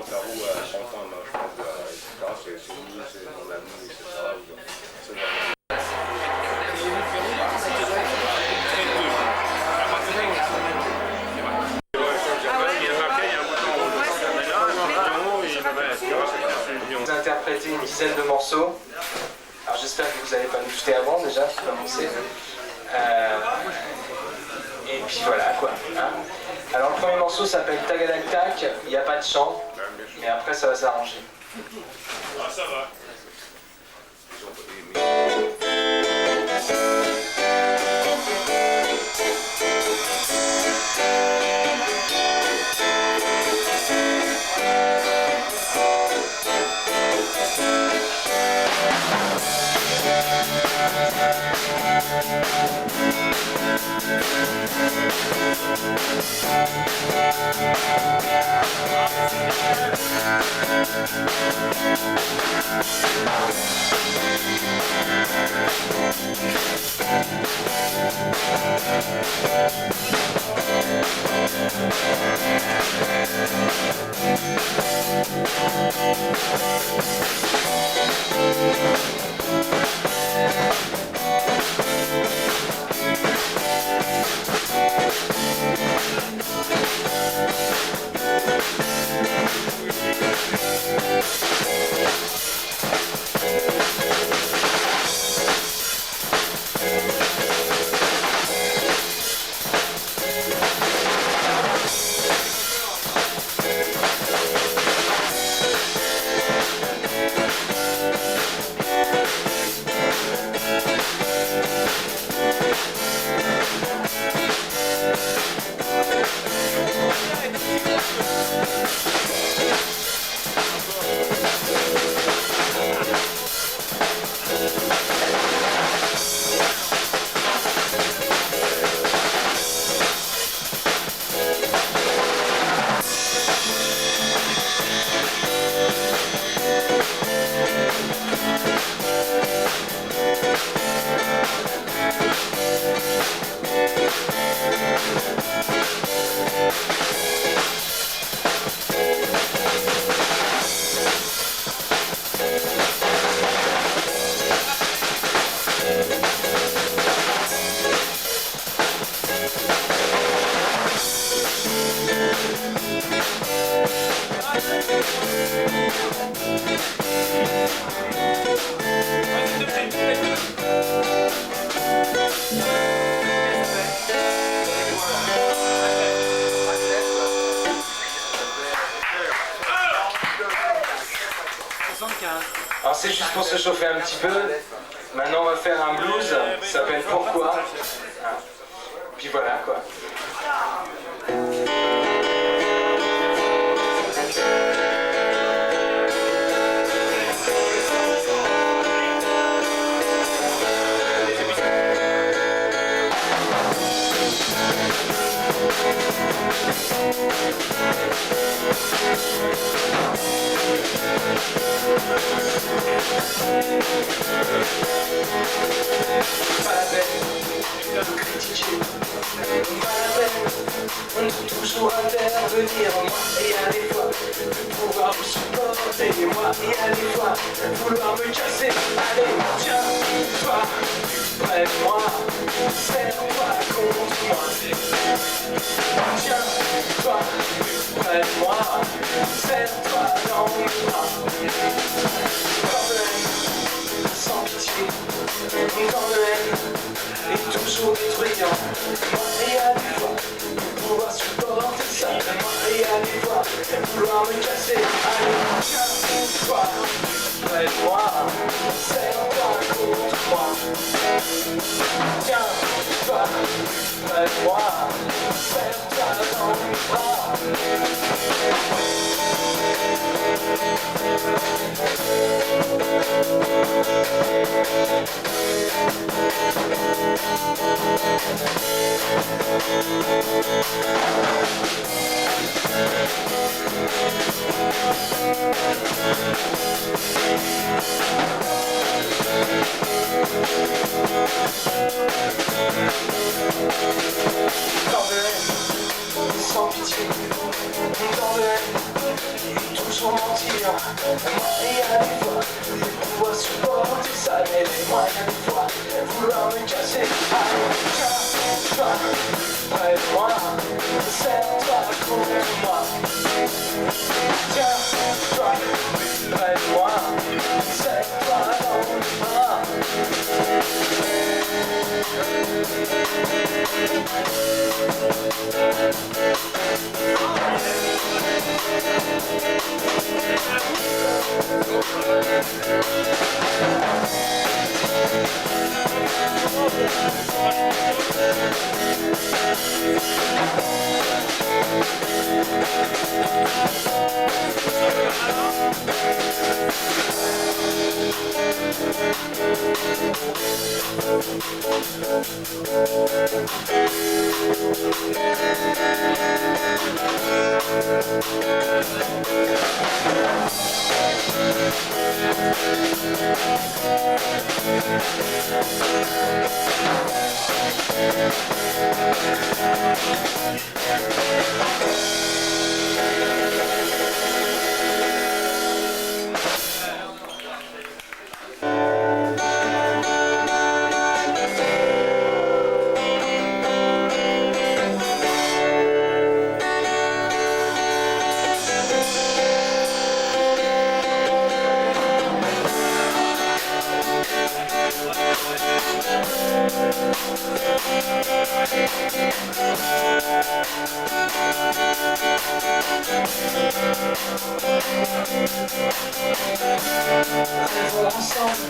mon cerveau à 30 ans, je pense, etc. C'est lui, c'est mon ami, etc. Vous interprétez une dizaine de morceaux. Alors j'espère que vous n'allez pas nous jeter avant déjà pour commencer. Et puis voilà quoi. Hein. Alors le premier morceau s'appelle Tagadak Tak, il n'y a pas de chant, mais après ça va s'arranger. Ah ça va. Alors c'est juste pour se chauffer un petit peu. Maintenant on va faire un blues, ça s'appelle Pourquoi. Puis voilà quoi. Pas la peine de critiquer, pas la peine de toujours intervenir, moi et à des fois pouvoir vous supporter, moi et à des fois vouloir me casser. Allez, tiens, toi, près de moi, serre-toi contre moi. Tiens, toi, près de moi, serre-toi dans mes bras. Sans pitié, quand le haine est toujours détruisant. Moi et à des fois, pouvoir supporter ça. Moi et à des fois, vouloir me casser. Allez, tiens-toi près de moi, serre-toi contre moi. Tiens-toi près de moi, serre-toi dans mes bras. Sans pitié, dans le haine, toujours mentir. Moi, il y a des fois, pouvoir supporter ça, mais moi, il y a des fois, vouloir me casser. Allez, tiens-toi près de moi, serre-toi contre moi. Tiens-toi près de moi, serre-toi dans mes bras. Rêvons ensemble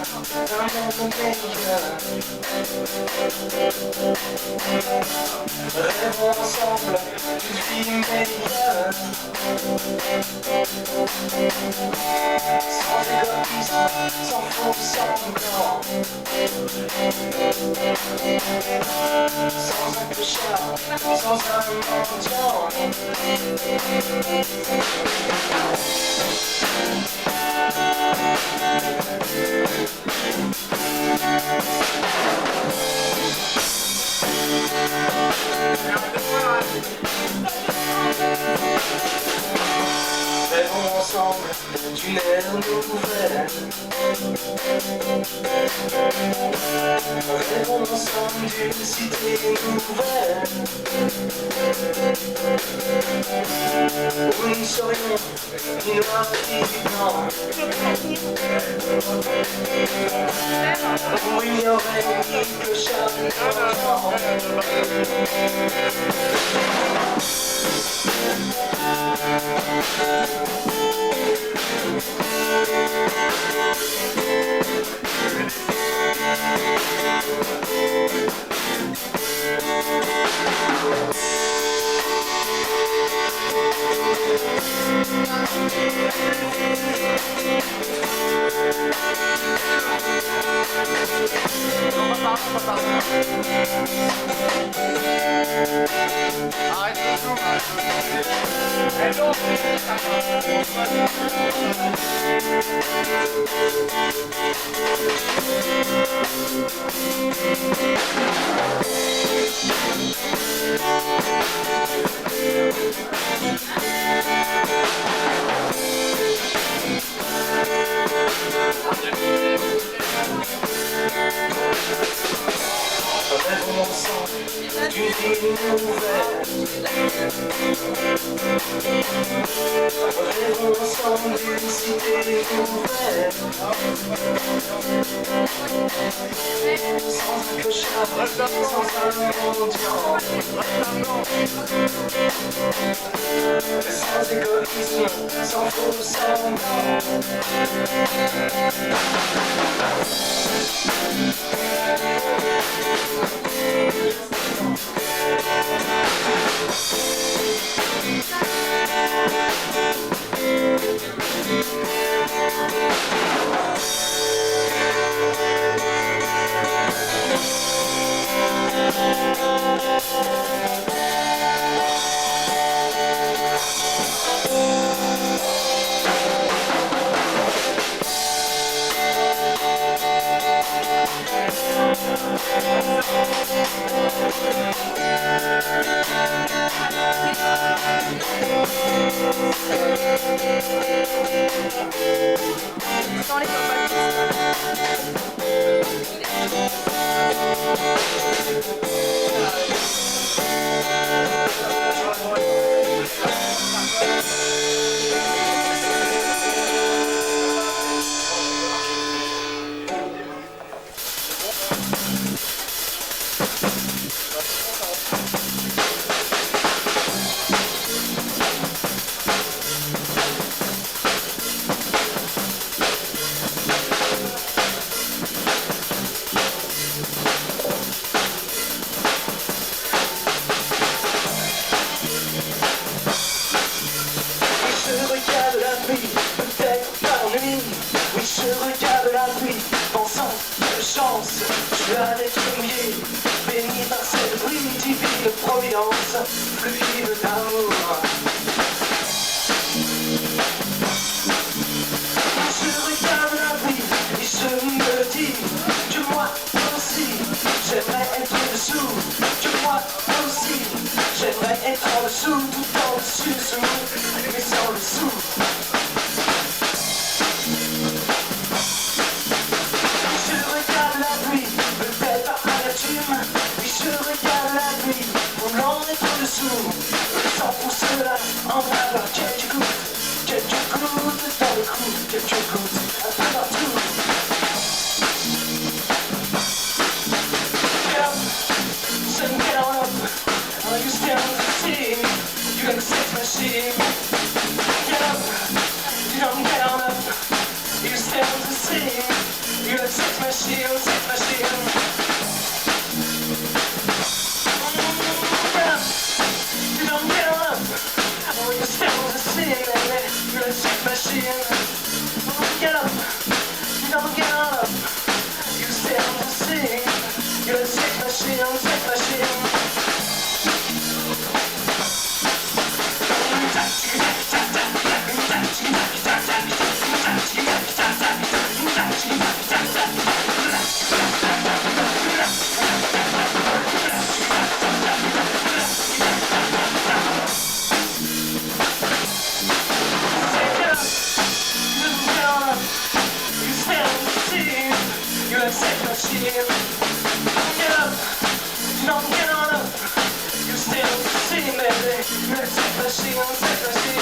d'un monde meilleur. Rêvons ensemble d'une vie meilleure. Sans égoïsme, sans faux semblant. Sans un clochard, sans un mendiant. Rêvons ensemble d'une ère nouvelle. Rêvons ensemble d'une cité nouvelle, où nous serions ni noirs ni blancs, où il n'y aurait ni clochard ni mendiant. Rêvons ensemble d'une vie nouvelle. Rêvons ensemble d'une cité nouvelle, sans un clochard, sans un mendiant, sans égoïsme, sans faux semblant. Dans les fluide d'amour. Je regarde la vie et je me dis que moi aussi j'aimerais être dessous, que moi aussi j'aimerais être en dessous, tout en dessus, mais sans le sou. Je regarde la pluie, peut-être par amertume, oui je regarde la pluie, voulant être dessous, sans pour cela en avoir quelques gouttes dans le cou, quelques gouttes un peu partout. Get up, son get on up, are you still on the scene? You got the sex machine. Get up, you don't get on up, you still on the scene. You got the sex machine, sex machine. Get up, you don't get on up, oh you still on the scene, baby. You're a sex machine. Get up, you don't get on up, you still on the scene. You're a sex machine, sex machine. You're a sex machine. Get up, don't get on up. You still see, baby. You're a sex machine, sex machine.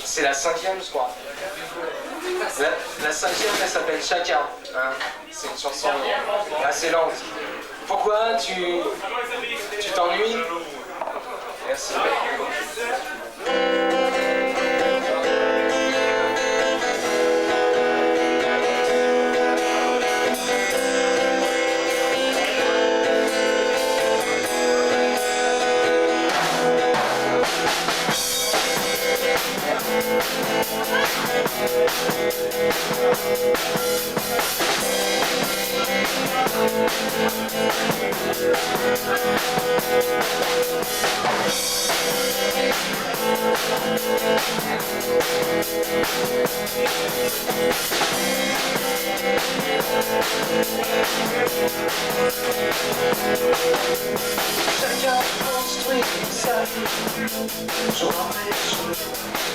C'est la cinquième, je crois. La cinquième, elle s'appelle Chacun. Hein. C'est une chanson assez lente. Pourquoi tu t'ennuies? Merci. Chacun construit sa vie, jour après jour,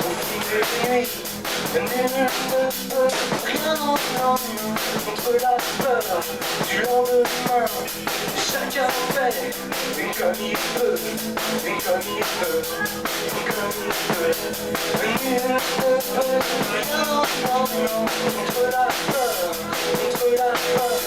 au fil des nuits. Nul ne peut rien entendre contre la peur du lendemain. Chacun fait une comme il peut, une comme il peut, une comme il peut. Nul ne peut rien entendre contre la peur, contre la peur.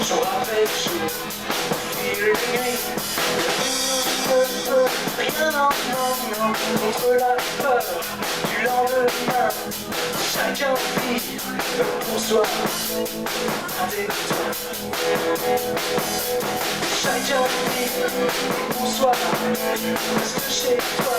Jour après jour, fil de nuit, ne peut rien, non, contre la peur du lendemain. Chacun vit pour soi, avec toi. Chacun vit pour soi, reste chez toi.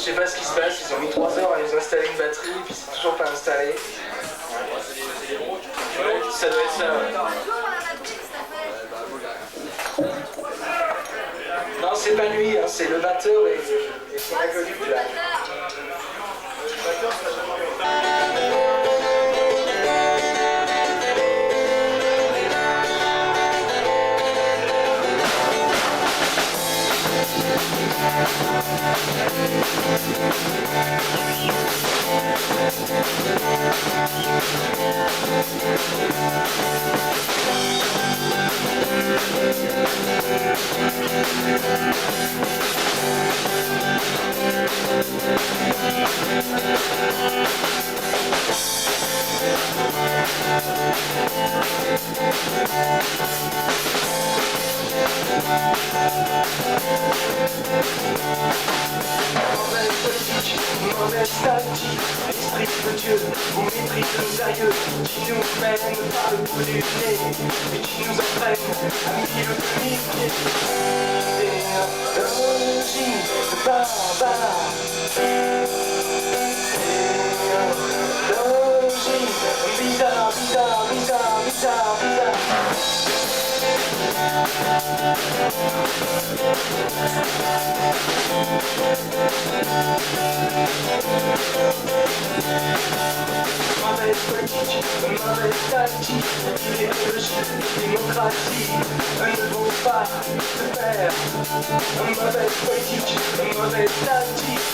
Je sais pas ce qui se passe, ils ont mis 3 heures à nous installer une batterie, puis c'est toujours pas installé. Ça doit être ça, ouais. Non, c'est pas lui, hein, c'est le batteur et son acolyte là. Mauvaise tactique, esprit de Dieu, au mépris de nos aïeux, qui nous mène par le bout du nez, et qui nous entraîne à mille milliers. Théologie de barbare, théologie bizarre, bizarre, bizarre, bizarre, bizarre. Mauvaise politique, mauvaise tactique, idéologie, démocratie ne vont pas se faire. Mauvaise politique, mauvaise tactique,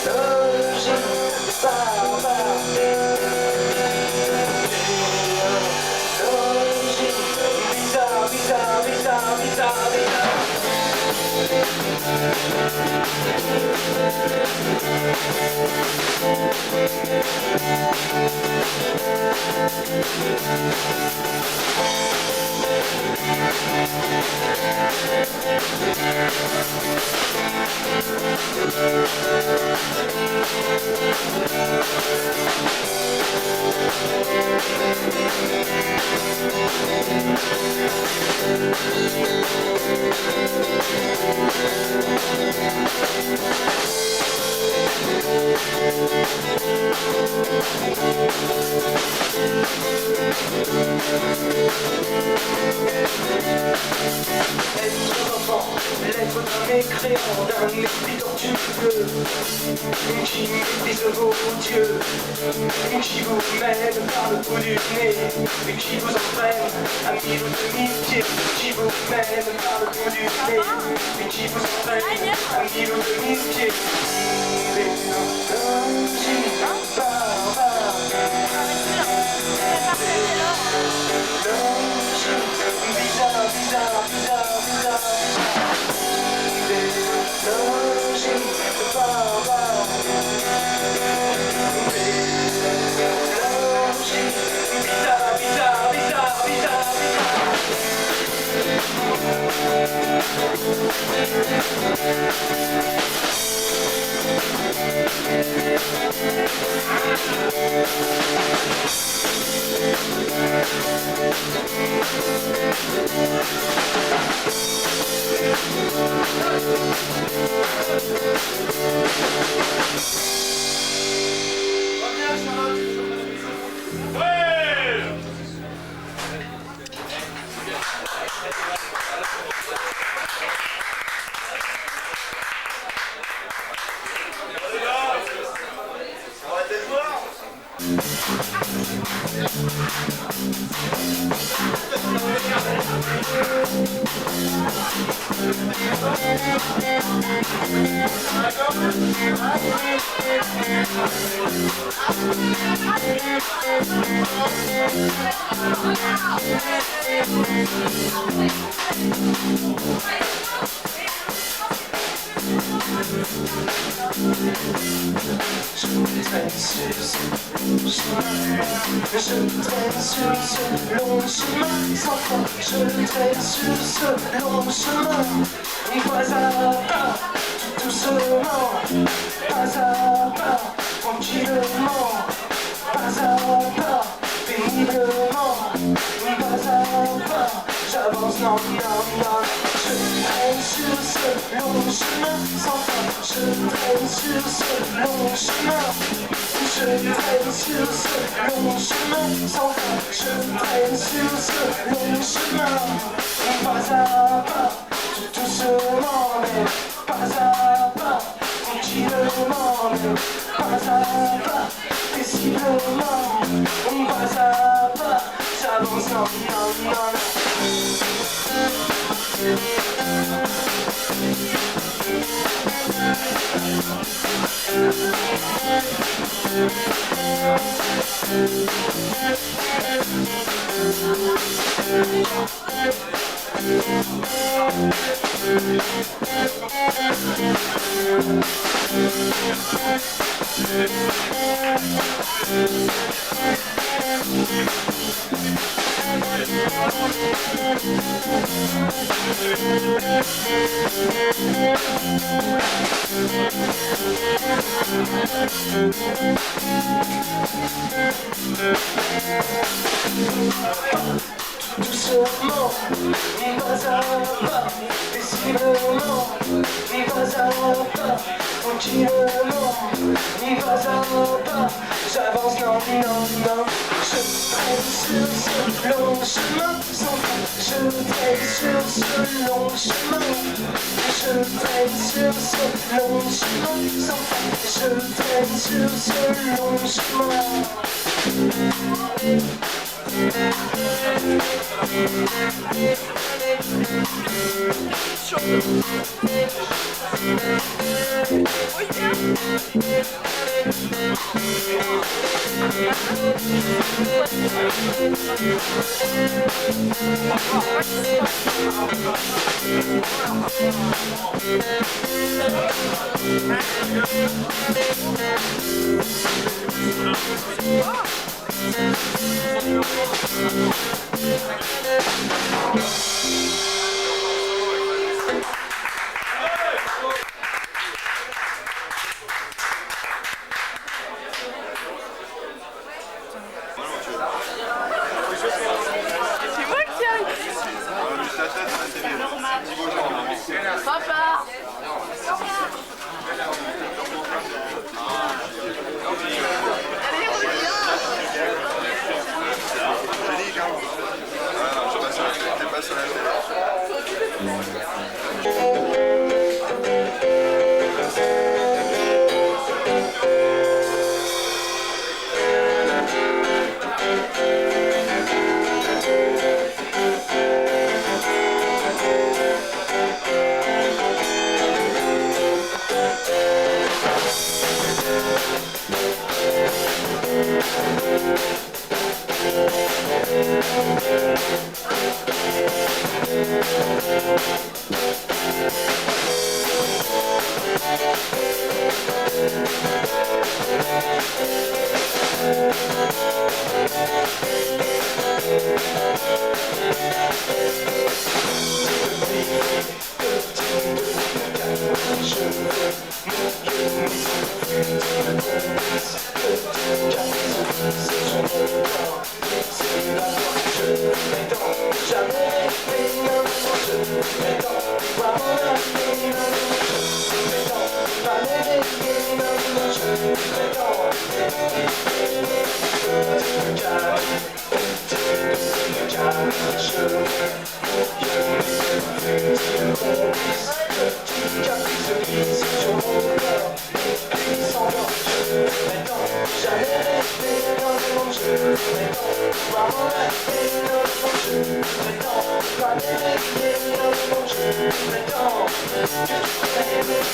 idéologie, barbare. Bizarre, bizarre, bizarre, bizarre, bizarre. Être enfant, l'être d'un mécréant, d'un esprit tortueux, une qui méprise vos dieux, une qui vous mène par le bout du nez, une qui vous entraîne à 1000 ou 2000 pieds, une qui vous mène par le bout du nez, une qui vous entraîne à 1000 ou 2000 pieds. Doucement, pas à pas, paisiblement, pas à pas, tranquillement, pas à pas, j'avance, non, non, non. Je traîne sur ce long chemin sans fin, je traîne sur ce long chemin. Je traîne sur ce long chemin sans fin, je traîne sur ce long chemin. Papa! jamais rêvé dans le monde, je prétends voir mon avenir dans le monde, je prétends jamais rêvé dans le monde, je prétends que tu m'aimes.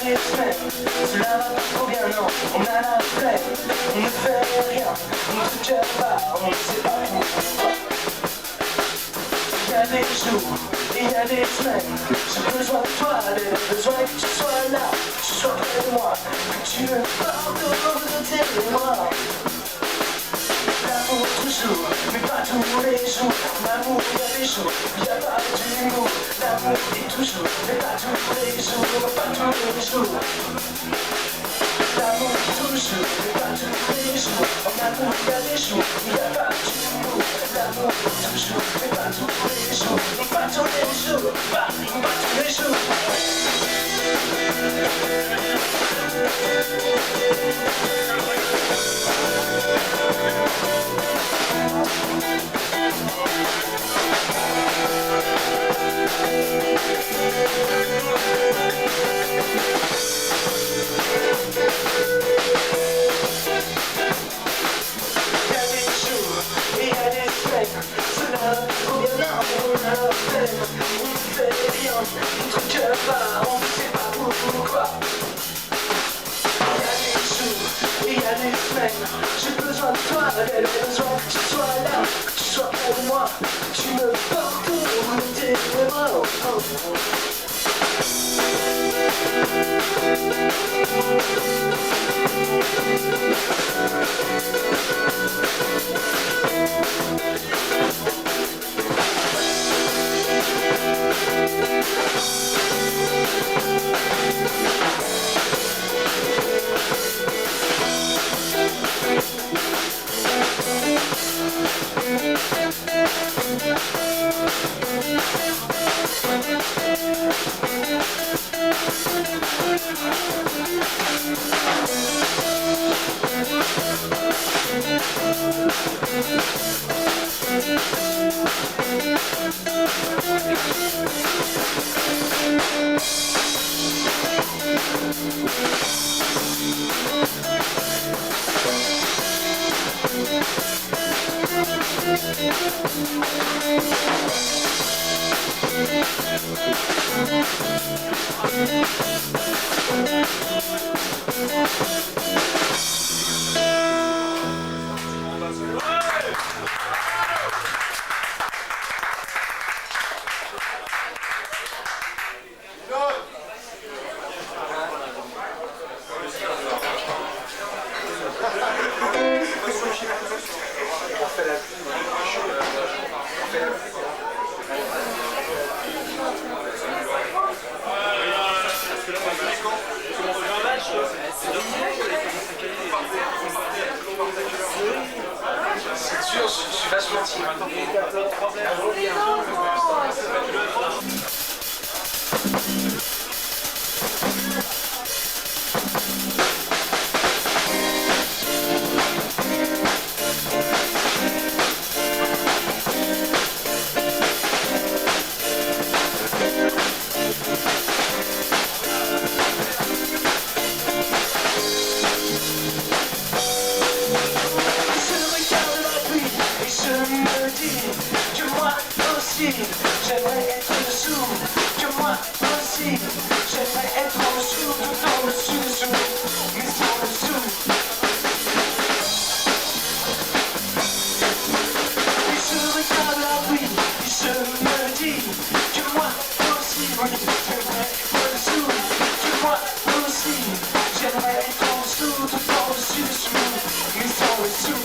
des semaines, cela va pas trop bien, non, on a la flemme, on ne fait rien, on ne se tient pas, on ne sait pas pourquoi. Il y a des jours, il y a des semaines, j'ai besoin de toi, j'ai besoin que tu sois là, que tu sois près de moi, que tu me pardonnes de tes mémoires. L'amour toujours, mais pas tous les jours. L'amour, il y a des jours, il n'y a pas d'humour. L'amour est toujours, mais pas tous les jours, pas tous les jours. L'amour toujours, mais pas tous les jours. En amour, il y a des jours, il n'y a pas d'humour. L'amour toujours, mais pas tous les jours, pas tous les jours, pas tous les jours. J'ai besoin de toi, j'ai besoin que tu sois là, que tu sois près de moi, que tu me portes dans tes bras. C'est sûr, je suis vachement timide. J'aimerais être dessous, que moi aussi. J'aimerais être en dessous, tout en dessous, mais sans dessous. Et je regarde la pluie, et je me dis que moi aussi, oui, j'aimerais être dessous, que moi aussi. J'aimerais être en dessous, tout en dessous, mais sans dessous.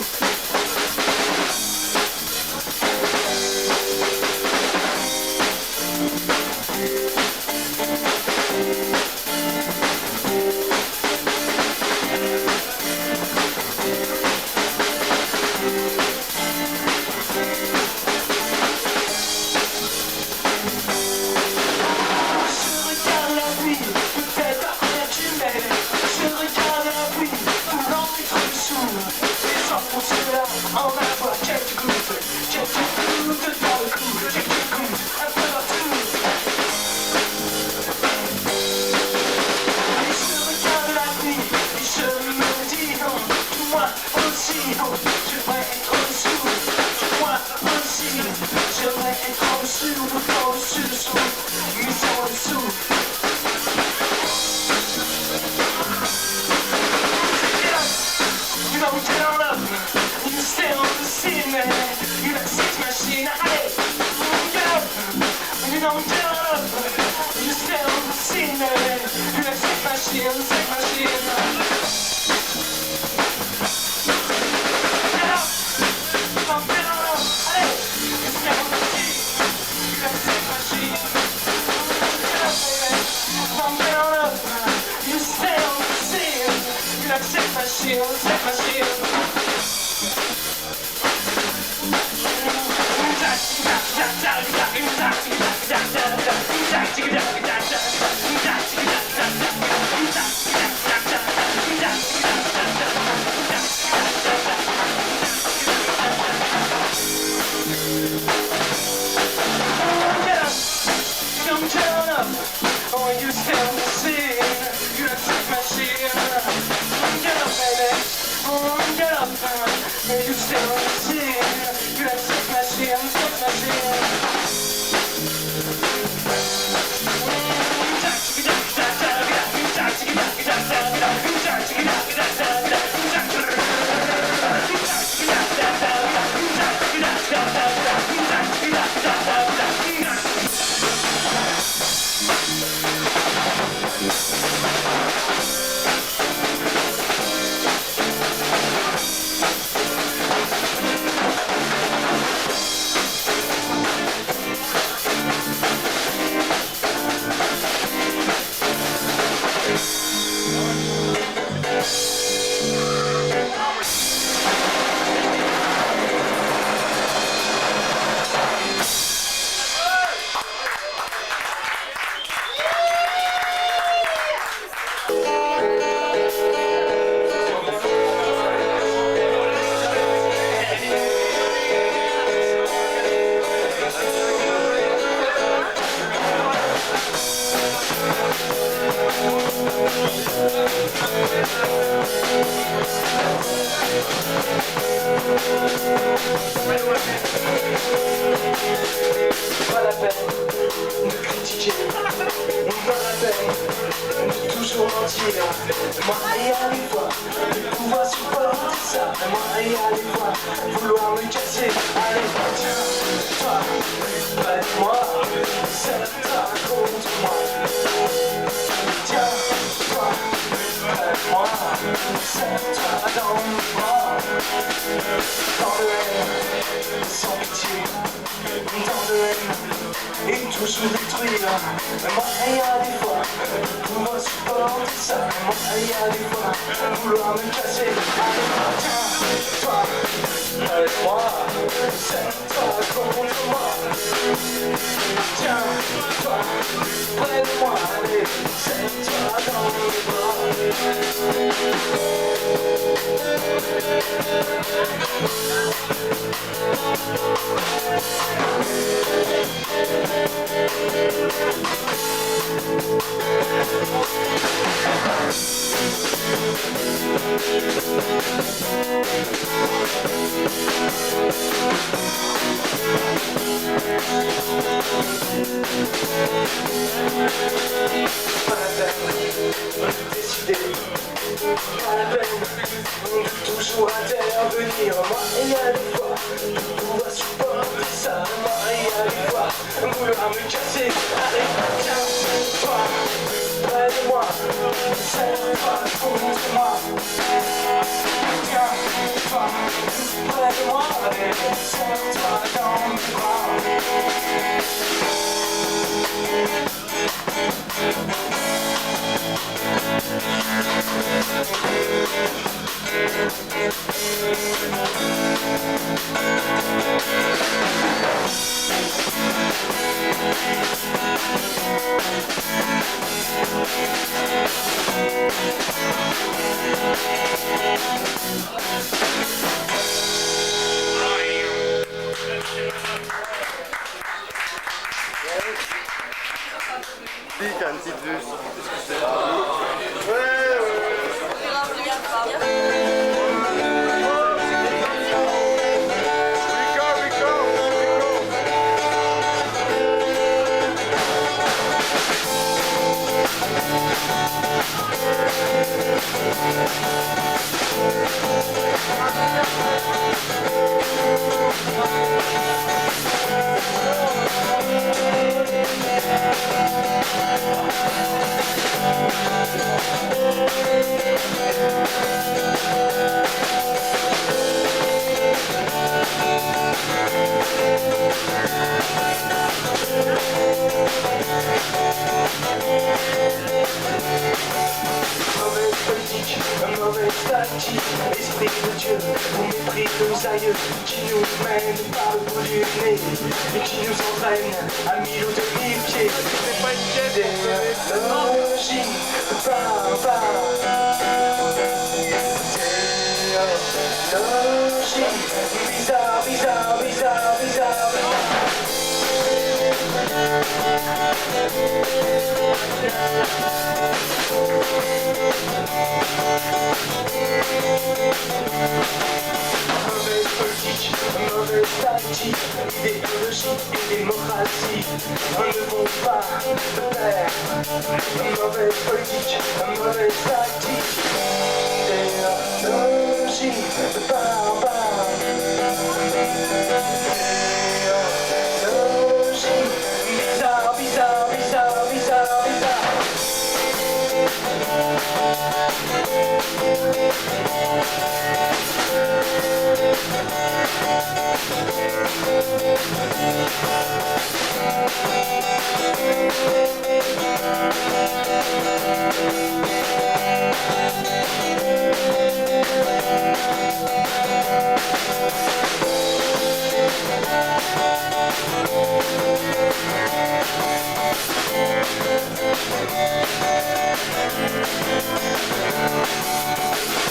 On va voir quelques gouttes dans le cou, quelques gouttes un peu partout. Et je regarde la nuit et je me dis non, que moi aussi, non, j'aimerais être en dessous, que moi aussi, j'aimerais être en dessous, tout en dessous, mais sans dessous. Don't turn up, you stay on the scene, baby. You like sex machine, sex machine. Get up, don't turn up, allez, you stay on the scene. You like sex machine. Get up, baby, don't turn up, you stay on the scene. You like sex machine, sex machine. Don't turn up, or you stay on the scene. You're a sex machine. Get up, baby. Get up, or you stay on the scene. You're a sex machine, sex machine. Pas la peine de critiquer, pas la peine de toujours mentir. Moi et à des fois, de pouvoir supporter ça. Moi et à des fois, vouloir me casser. Allez, tiens, toi, près de moi, c'est toi contre moi. Tiens, toi, près de moi, c'est toi dans moi. Tant de haine, sans pitié, tant de haine, et toujours détruire. Moi et à des fois, pouvoir supporter ça. Moi et à des fois, vouloir me casser. Allez, tiens, toi, près de moi, c'est toi contre moi. Tiens, toi, près de moi, allez, c'est toi dans mes bras. Pas la peine de décider, pas la peine de toujours intervenir. Moi et à des fois, de pouvoir supporter ça. Moi et à des fois, vouloir me casser. Allez, tiens, toi, près de moi, c'est toi contre moi. Tiens, toi, près de moi, allez, c'est toi dans mes bras. Pique un petit plus. nez et qui nous entraîne à 1000 ou 2000 pieds. C'est pas une pièce, Technologie, technologie, bizarre, bizarre, bizarre, bizarre, mauvaise politique, mauvaise tactique, idéologie et démocratie ne vont pas de pair. Mauvaise politique, mauvaise tactique, idéologie barbare. Idéologie bizarre, bizarre, bizarre, bizarre, bizarre.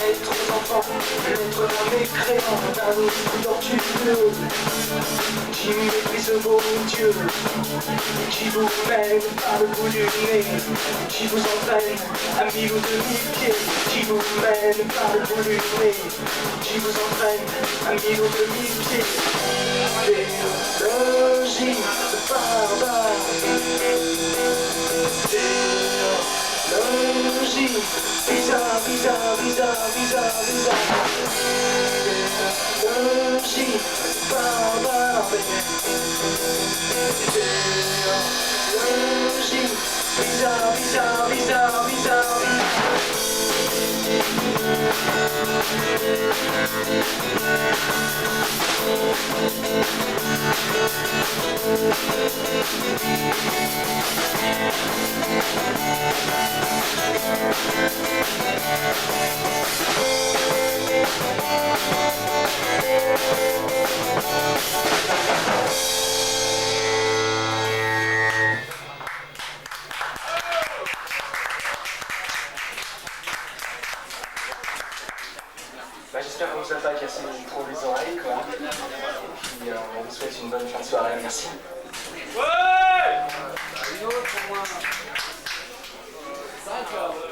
Être aux enfants, être un mécréant, d'un esprit tortueux qui méprise vos dieux, qui vous mène par le bout du nez, qui vous entraîne à 1000 ou 2000 pieds, qui vous mène par le bout du nez, qui vous entraîne à 1000 ou 2000 pieds. Théologie barbare. Théologie bizarre, bizarre, bizarre, bizarre, bizarre. Théologie barbare. Théologie bizarre, bizarre, bizarre, bizarre, j'espère qu'on vous a pas cassé trop les oreilles, quoi. Et puis on vous souhaite une bonne fin de soirée. Merci. Ouais! Une autre pour moi. 5 heures.